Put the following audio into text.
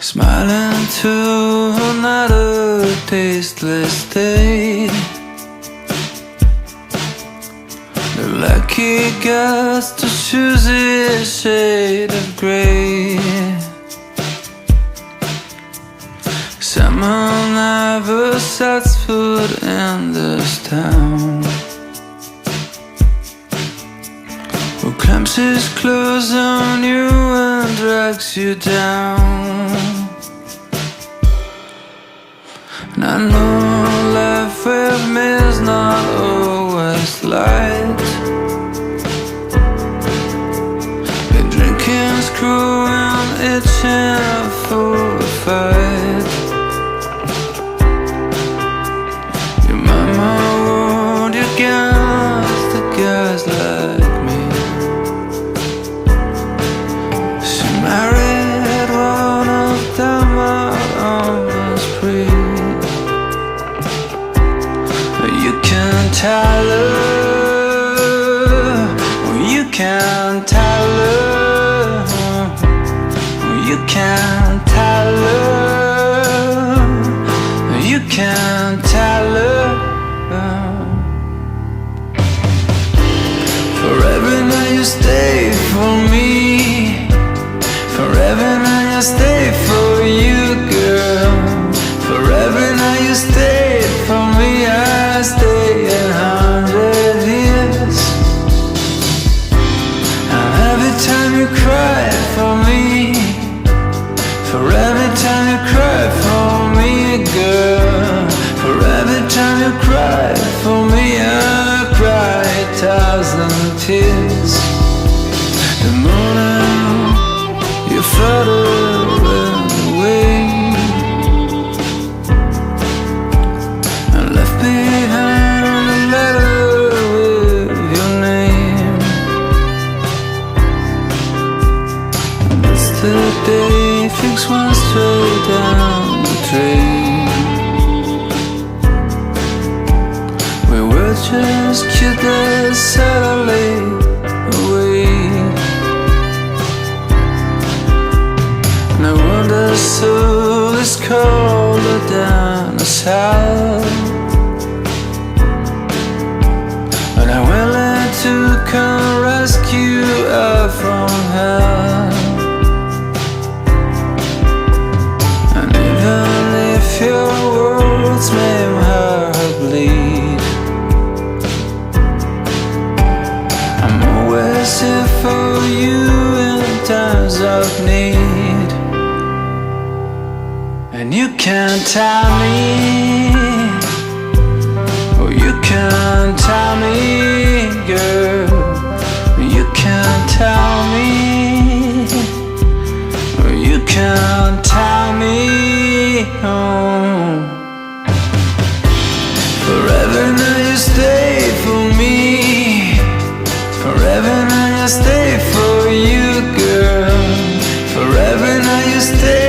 Smiling to another tasteless day. The lucky gets to choose a shade of grey. Someone never sets foot in this town, who clamps his clothes on you and drags you down. And I know life with me is not always light. Been drinking, screwing, itching for a fight. Your mama warned you against the guys like me. She married one of them out on the spree. You can tell her, you can tell her, you can tell her, you can tell her. Forever now you stay for me, forever now you stay for you, girl. Forever now you stay for me, I stay 100 years. And every time you cry for me, for every time you cry for me, girl, for every time you cry for me, I cry 1,000 tears. The morning you further away, behind a letter with your name. Yesterday fixed one straight down the train. We were just cute as satellite away. No wonder soul is colder than the south. But I'm willing to come rescue her from hell. And even if your words make my heart bleed, I'm always here for you in times of need. And you can't tell me, oh, you can't tell me, girl. You can't tell me, oh, you can't tell me, oh. Forever now you stay for me, forever now you stay for you, girl. Forever now you stay